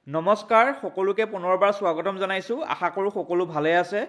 নমস্কাৰ সকলোকে পুনৰবাৰ স্বাগতম জনাইছো আশা কৰো সকলো ভালে আছে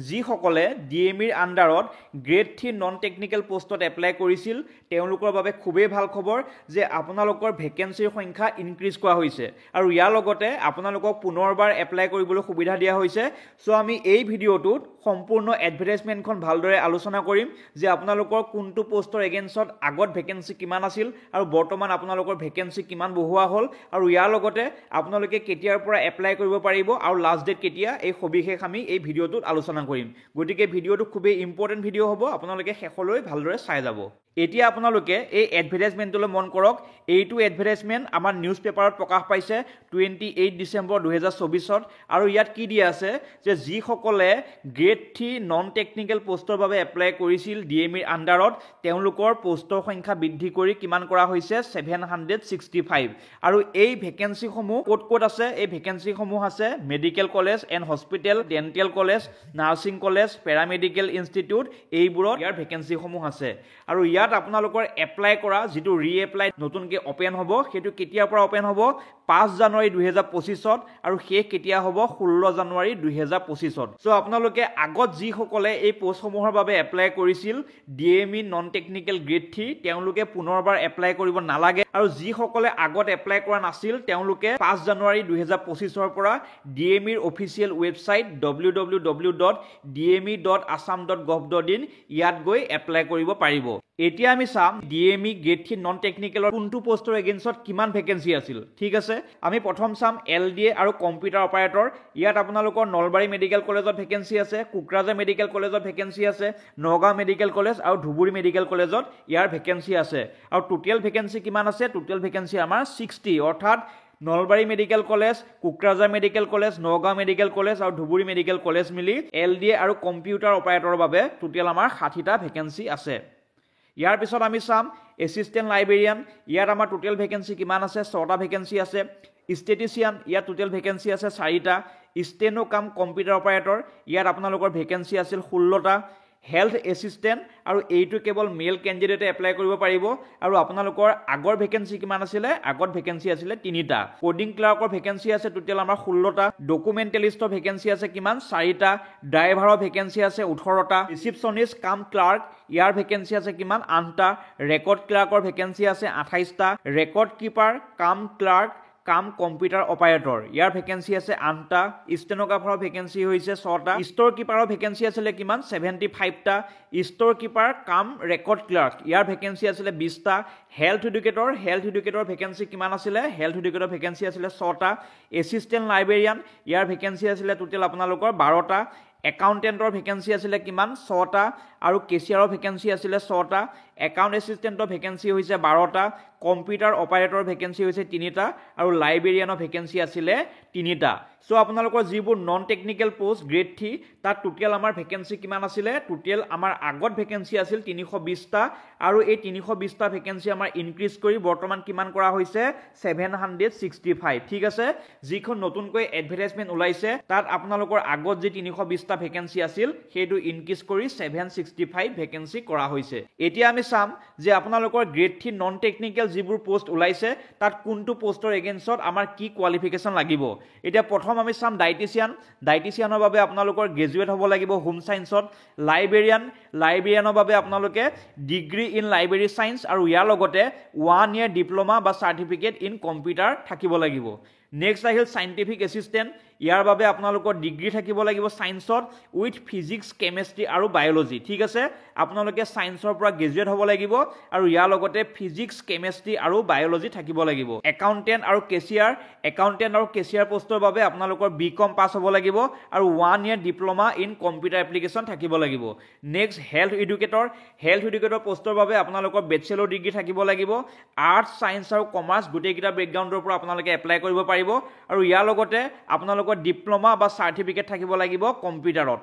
যি সকলে ডিএমইৰ আন্ডাৰত গ্ৰেড 3 নন টেকনিক্যাল পোষ্টত এপ্লাই কৰিছিল তেওঁলোকৰ বাবে খুবেই ভাল খবৰ যে আপোনালোকৰ ভেকেন্সিৰ সংখ্যা ইনক্ৰিজ কৰা হৈছে আৰু ইয়াৰ লগতে আপোনালোকক পুনৰবাৰ এপ্লাই কৰিবলৈ সুবিধা দিয়া হৈছে সো আমি এই ভিডিওটোত সম্পূৰ্ণ এডভাৰটাইজমেন্টখন ভালদৰে আলোচনা কৰিম যে আপোনালোকৰ কোনটো পোষ্টৰ এগেইনষ্টত আগত ভেকেন্সি কিমান আছিল আৰু বৰ্তমান আপোনালোকৰ ভেকেন্সি কিমান বঢ়োৱা হ'ল আৰু ইয়াৰ লগতে আপোনালোকে কেতিয়াৰ পৰা এপ্লাই কৰিব পাৰিব আৰু লাষ্ট ডেট কেতিয়া এই সবিশেষ আমি এই ভিডিওটোত আলোচনা কৰিম গতিকে ভিডিওটো খুবেই ইম্পৰ্টেন্ট ভিডিও হ'ব আপোনালোকে শেষলৈ ভালদৰে চাই যাব এতিয়া আপোনালোকে এই এডভাৰটাইজমেন্টলৈ মন কৰক এইটো এডভাৰটাইজমেন্ট আমাৰ নিউজ পেপাৰত প্ৰকাশ পাইছে 28 ডিসেম্বৰ 2024ত আৰু ইয়াত কি দিয়া আছে যে যি সকলে গ্ৰেড 3 নন টেকনিক্যাল পোষ্টৰ বাবে এপ্লাই কৰিছিল ডিএমইৰ আন্ডাৰত তেওঁলোকৰ পোষ্টৰ সংখ্যা বৃদ্ধি কৰি কিমান কৰা হৈছে 765 আৰু এই ভেকেন্সি সমূহ ক'ত আছে এই ভেকেন্সি সমূহ আছে medical college and hospital dental college nursing college paramedical institute এইবোৰত ইয়াৰ ভেকেন্সি সমূহ আছে আৰু ইয়াত আপোনালোকৰ এপ্লাই কৰা যেটো ৰিএপ্লাই নতুনকৈ ওপেন হ'ব হেতু কেতিয়াৰ পৰা ওপেন হ'ব 5 জানুৱাৰী 2025ত আৰু শেষ কেতিয়া হ'ব 16 জানুৱাৰী 2025ত সো আপোনালোকে আগত যি সকলে এই পোষ্টসমূহৰ বাবে এপ্লাই কৰিছিল ডিএমই নন টেকনিক্যাল গ্ৰেড 3 তেওঁলোকে পুনৰবাৰ এপ্লাই কৰিব নালাগে আৰু যি সকলে আগত এপ্লাই কৰা নাছিল তেওঁলোকে 5 জানুৱাৰী 2025ৰ পৰা ডিএমইৰ অফিচিয়েল ৱেবসাইট www.dme.assam.gov.in ইয়াত গৈ এপ্লাই কৰিব পাৰিব এতিয়া আমি চাম ডিএমই গ্ৰেড 3 নন টেকনিক্যালৰ কোনটো পোষ্টৰ এগেইনষ্টত কিমান ভেকেন্সি আছিল ঠিক আছে আমি প্ৰথম চাম এলডিএ আৰু কম্পিউটাৰ অপাৰেটৰ ইয়াত আপোনালোকৰ নলবাৰী মেডিকেল কলেজত ভেকেন্সি আছে কুকৰাঝাৰ মেডিকেল কলেজত ভেকেন্সি আছে নগাঁও মেডিকেল কলেজ আৰু ধুবুৰী মেডিকেল কলেজত ইয়াৰ ভেকেন্সি আছে আৰু টোটেল ভেকেন্সি কিমান আছে টোটেল ভেকেন্সি আমাৰ 60 অৰ্থাৎ Nalbari medical college Kokrajhar medical college Nagaon medical college আৰু ধুবুৰী মেডিকেল কলেজ মিলি এলডিএ আৰু কম্পিউটাৰ অপাৰেটৰৰ বাবে টোটেল আমাৰ 60টা ভেকেন্সি আছে ইয়াৰ পিছত আমি চাম এসিস্টেন্ট লাইব্ৰেৰিয়ান ইয়াত আমাৰ টোটেল ভেকেন্সি কিমান আছে 6টা ভেকেন্সি আছে ষ্টেটিচিয়ান ইয়াত টোটেল ভেকেন্সি আছে 4টা স্টেনো কাম কম্পিউটাৰ অপাৰেটৰ ইয়াত আপোনালোকৰ ভেকেন্সি আছিল 16টা হেল্থ এসিস্টেন্ট আৰু এইটো কেৱল মেল ক্যান্ডিডেটে এপ্লাই কৰিব পাৰিব আৰু আপোনালোকৰ আগৰ ভেকেন্সি কিমান আছিল আগত ভেকেন্সি আছিল 3টা কোডিং ক্লাৰ্কৰ ভেকেন্সি আছে টোটেল আমাৰ 16টা ডকুমেন্টেলিষ্টৰ ভেকেন্সি আছে কিমান 4টা ড্ৰাইভাৰৰ ভেকেন্সি আছে 18টা ৰিসেপশনিষ্ট কাম ক্লাৰ্ক ইয়াৰ ভেকেন্সি আছে কিমান 8টা ৰেকৰ্ড ক্লাৰ্কৰ ভেকেন্সি আছে 28টা ৰেকৰ্ড কিপাৰ কাম ক্লাৰ্ক কাম কম্পিউটাৰ অপাৰেটৰ ইয়াৰ ভেকেন্সি আছে 8টা স্টেনোগ্ৰাফাৰৰ ভেকেন্সি হৈছে 6টা ষ্টৰ কিপাৰৰ ভেকেন্সি আছিল কিমান 75টা ষ্টৰ কিপাৰ কাম ৰেকৰ্ড ক্লাৰ্ক ইয়াৰ ভেকেন্সি আছিল 20টা হেল্থ এডুকেটৰ ভেকেন্সি কিমান আছিল হেল্থ এডুকেটৰ ভেকেন্সি আছিল 6টা এসিস্টেন্ট লাইব্ৰেৰিয়ান ইয়াৰ ভেকেন্সি আছিল টোটেল আপোনালোকৰ 12টা একাউন্টেন্টৰ ভেকেন্সি আছিল কিমান 6টা আৰু কেচিয়াৰৰ ভেকেন্সি আছিল 6টা একাউন্ট এসিস্টেন্টৰ ভেকেন্সি হৈছে 12টা কম্পিউটাৰ অপাৰেটৰ ভেকেন্সি হৈছে 3টা আৰু লাইব্ৰেৰিয়ানৰ ভেকেন্সি আছিল 3টা সো আপোনালোকৰ যিবোৰ নন টেকনিক্যাল পোষ্ট গ্ৰেড 3 তাত টোটেল আমাৰ ভেকেন্সি কিমান আছিল টোটেল আমাৰ আগত ভেকেন্সি আছিল 320টা আৰু এই 320টা ভেকেন্সি আমাৰ ইনক্ৰিজ কৰি বৰ্তমান কিমান কৰা হৈছে 765 ঠিক আছে যিখন নতুনকৈ এডভাৰটাইজমেন্ট ওলাইছে তাত আপোনালোকৰ আগত যে 320টা ভেকেন্সি আছিল হেতু ইনক্ৰিজ কৰি 765 ভেকেন্সি কৰা হৈছে এতিয়া আমি চাম যে আপোনালোকৰ গ্ৰেড 3 নন টেকনিক্যাল যিবোৰ পোষ্ট ওলাইছে তাত কোনটো পোষ্টৰ এগেইনষ্টত আমাৰ কি কোৱালিফিকেশন লাগিব এতিয়া প্ৰথম আমি চাম ডাইটিচিয়ানৰ বাবে আপোনালোকৰ গ্ৰেজুৱেট হ'ব লাগিব হোম সায়েন্সত লাইব্ৰেৰিয়ানৰ বাবে আপোনালোকে ডিগ্ৰী ইন লাইব্ৰেৰী সায়েন্স আৰু ইয়াৰ লগতে 1 ইয়াৰ ডিপ্লোমা বা সাৰ্টিফিকেট ইন কম্পিউটাৰ থাকিব লাগিব নেক্সট আহিল সাইন্টিফিক এসিস্টেন্ট ইয়াৰ বাবে আপোনালোকৰ ডিগ্ৰী থাকিব লাগিব সায়েন্সত উইথ ফিজিক্স কেমিষ্ট্ৰি আৰু বায়োলজি ঠিক আছে আপোনালোকে সায়েন্সৰ পৰা গ্ৰেজুৱেট হ'ব লাগিব আৰু ইয়াৰ লগতে ফিজিক্স কেমিষ্ট্ৰি আৰু বায়োলজি থাকিব লাগিব একাউন্টেন্ট আৰু কেচিয়াৰ পোষ্টৰ বাবে আপোনালোকৰ বিকম পাছ হ'ব লাগিব আৰু 1 ইয়াৰ ডিপ্লোমা ইন কম্পিউটাৰ এপ্লিকেশন থাকিব লাগিব নেক্সট হেল্থ এডুকেটৰ পোষ্টৰ বাবে আপোনালোকৰ বেচেলৰ ডিগ্ৰী থাকিব লাগিব আৰ্টছ সায়েন্স আৰু কমাৰ্চ গোটেইকেইটা বেকগ্ৰাউণ্ডৰ পৰা আপোনালোকে এপ্লাই কৰিব পাৰিব আৰু ইয়াৰ লগতে আপোনালোকৰ ডিপ্লোমা বা সাৰ্টিফিকেট থাকিব লাগিব কম্পিউটাৰত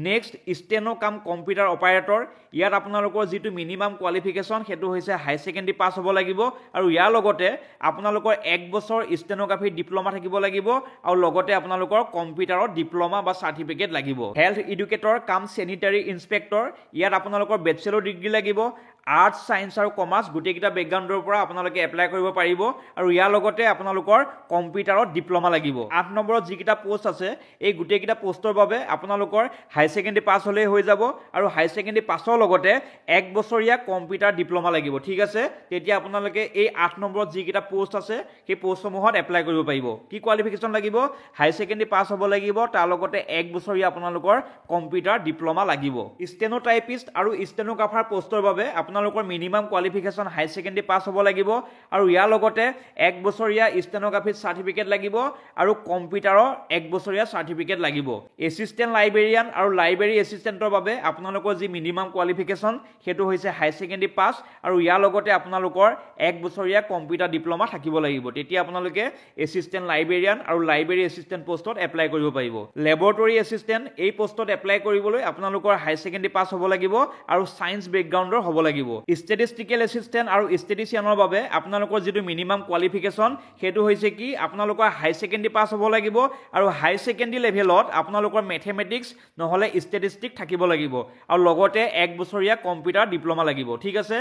নেক্সট স্টেনো কাম কম্পিউটাৰ অপাৰেটৰ ইয়াত আপোনালোকৰ যেটো মিনিমাম কোৱালিফিকেশন হেতু হৈছে হাই সেকেন্ডাৰী পাস হ'ব লাগিব আৰু ইয়াৰ লগতে আপোনালোকৰ 1 বছৰ স্টেনোগ্ৰাফি ডিপ্লোমা থাকিব লাগিব আৰু লগতে আপোনালোকৰ কম্পিউটাৰত ডিপ্লোমা বা সাৰ্টিফিকেট লাগিব হেল্থ এডুকেটৰ কাম স্যানিটাৰী ইনস্পেক্টৰ ইয়াত আপোনালোকৰ বেচেলৰ ডিগ্ৰী লাগিব আৰ্টছ সায়েন্স আৰু কমাৰ্চ গোটেইকেইটা বেকগ্ৰাউণ্ডৰ পৰা আপোনালোকে এপ্লাই কৰিব পাৰিব আৰু ইয়াৰ লগতে আপোনালোকৰ কম্পিউটাৰত ডিপ্ল'মা লাগিব 8 নম্বৰত যিকেইটা পোষ্ট আছে এই গোটেইকেইটা পোষ্টৰ বাবে আপোনালোকৰ হাই ছেকেণ্ডেৰী পাছ হ'লেই হৈ যাব আৰু হাই ছেকেণ্ডেৰী পাছৰ লগতে 1 বছৰীয়া কম্পিউটাৰ ডিপ্ল'মা লাগিব ঠিক আছে তেতিয়া আপোনালোকে এই 8 নম্বৰত যিকেইটা পোষ্ট আছে সেই পোষ্টসমূহত এপ্লাই কৰিব পাৰিব কি কোৱালিফিকেশ্যন লাগিব হাই ছেকেণ্ডেৰী পাছ হ'ব লাগিব তাৰ লগতে 1 বছৰীয়া আপোনালোকৰ কম্পিউটাৰ ডিপ্ল'মা লাগিব ষ্টেনোটাইপিষ্ট আৰু ষ্টেনোগ্ৰাফাৰ পোষ্টৰ বাবে আপোনালোকৰ মিনিমাম কোৱালিফিকেশ্যন হাই ছেকেণ্ডেৰী পাছ হ'ব লাগিব আৰু ইয়াৰ লগতে 1 বছৰীয়া ষ্টেনোগ্ৰাফিক চাৰ্টিফিকেট লাগিব আৰু কম্পিউটাৰৰ 1 বছৰীয়া চাৰ্টিফিকেট লাগিব এছিষ্টেণ্ট লাইব্ৰেৰিয়ান আৰু লাইব্ৰেৰী এছিষ্টেণ্টৰ বাবে আপোনালোকৰ যি মিনিমাম কোৱালিফিকেশ্যন সেইটো হৈছে হাই ছেকেণ্ডেৰী পাছ আৰু ইয়াৰ লগতে আপোনালোকৰ 1 বছৰীয়া কম্পিউটাৰ ডিপ্ল'মা থাকিব লাগিব তেতিয়া আপোনালোকে এছিষ্টেণ্ট লাইব্ৰেৰিয়ান আৰু লাইব্ৰেৰী এছিষ্টেণ্ট পোষ্টত এপ্লাই কৰিব পাৰিব লেবৰেটৰী এছিষ্টেণ্ট এই পোষ্টত এপ্লাই কৰিবলৈ আপোনালোকৰ হাই ছেকেণ্ডেৰী পাছ হ'ব লাগিব আৰু সায়েন্স বেকগ্ৰাউণ্ডৰ হ'ব লাগিব ষ্টেটিষ্টিকেল এছিষ্টেণ্ট আৰু ষ্টেটিচিয়ানৰ বাবে আপোনালোকৰ যিটো মিনিমাম কোৱালিফিকেশ্যন সেইটো হৈছে কি আপোনালোকৰ হাই ছেকেণ্ডেৰী পাছ হ'ব লাগিব আৰু হাই ছেকেণ্ডেৰী লেভেলত আপোনালোকৰ মেথমেটিক্স নহ'লে ষ্টেটিষ্টিক থাকিব লাগিব আৰু লগতে 1 বছৰীয়া কম্পিউটাৰ ডিপ্ল'মা লাগিব ঠিক আছে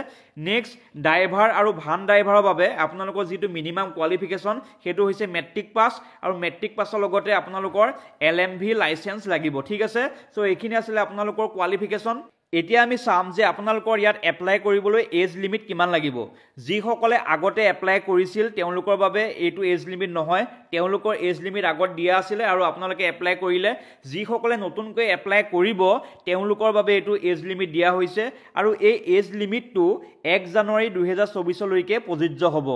নেক্সট ড্ৰাইভাৰ আৰু ভান ড্ৰাইভাৰৰ বাবে আপোনালোকৰ যিটো মিনিমাম কোৱালিফিকেশ্যন সেইটো হৈছে মেট্ৰিক পাছ আৰু মেট্ৰিক পাছৰ লগতে আপোনালোকৰ LMV লাইচেন্স লাগিব ঠিক আছে সো এইখিনি আছিল আপোনালোকৰ কোৱালিফিকেশ্যন এতিয়া আমি চাম যে আপোনালোকৰ ইয়াত এপ্লাই কৰিবলৈ এজ লিমিট কিমান লাগিব যিসকলে আগতে এপ্লাই কৰিছিল তেওঁলোকৰ বাবে এইটো এজ লিমিট নহয় তেওঁলোকৰ এজ লিমিট আগত দিয়া আছিল আৰু আপোনালোকে এপ্লাই কৰিলে যিসকলে নতুনকৈ এপ্লাই কৰিব তেওঁলোকৰ বাবে এইটো এজ লিমিট দিয়া হৈছে আৰু এই এজ লিমিটটো 1 জানুৱাৰী 2024 লৈকে প্ৰযোজ্য হ'ব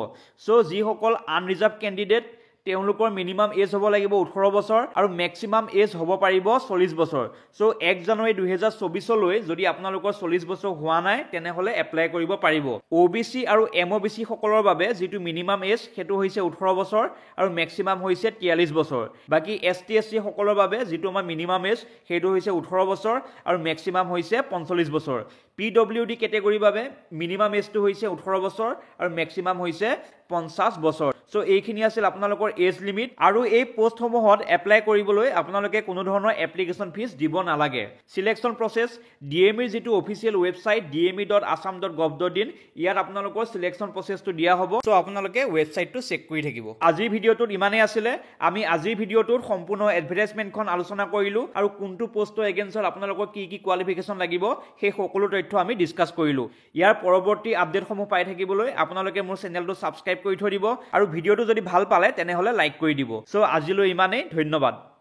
সো যিসকল আনৰিজাৰ্ভ কেণ্ডিডেট তেওঁলোকৰ মিনিমাম এজ হ'ব লাগিব 18 বছৰ আৰু ম্যাক্সিমাম এজ হ'ব পাৰিব 40 বছৰ সো 1 জানুৱাৰী 2024 লৈ যদি আপোনালোকৰ 40 বছৰ হোৱা নাই তেনেহলে এপ্লাই কৰিব পাৰিব OBC আৰু MOBC সকলৰ বাবে যিটো মিনিমাম এজ সেইটো হৈছে 18 বছৰ আৰু ম্যাক্সিমাম হৈছে 43 বছৰ বাকি ST SC সকলৰ বাবে যিটো আমাৰ মিনিমাম এজ সেইটো হৈছে 18 বছৰ আৰু ম্যাক্সিমাম হৈছে 45 বছৰ PWD কেটেগৰীৰ বাবে মিনিমাম এজটো হৈছে 18 বছৰ আৰু ম্যাক্সিমাম হৈছে 50 বছৰ সো এইখিনি আছিল আপোনালোকৰ এজ লিমিট আৰু এই পোষ্টসমূহত এপ্লাই কৰিবলৈ আপোনালোকে কোনো ধৰণৰ এপ্লিকেশন ফিজ দিব নালাগে সিলেকশন প্ৰসেস DME যেটো অফিচিয়েল ওয়েবসাইট dme.assam.gov.in ইয়াত আপোনালোকৰ সিলেকশন প্ৰসেসটো দিয়া হ'ব সো আপোনালোকে ওয়েবসাইটটো চেক কৰি থাকিব আজিৰ ভিডিওটোত ইমানেই আছিল আমি আজিৰ ভিডিওটোত সম্পূৰ্ণ এডভাৰটাইজমেন্টখন আলোচনা কৰিলো আৰু কোনটো পোষ্টৰ এগেইনষ্টত আপোনালোকৰ কি কোৱালিফিকেশন লাগিব সেই সকলো তথ্য আমি ডিসকাস কৰিলো ইয়াৰ পৰৱৰ্তী আপডেটসমূহ পাই থাকিবলৈ আপোনালোকে মোৰ চেনেলটো সাবস্ক্ৰাইব কৰি থৈ দিব আৰু ভিডিওটো যদি ভাল পালে তেনেহলে লাইক কৰি দিব সো আজিলৈ ইমানেই ধন্যবাদ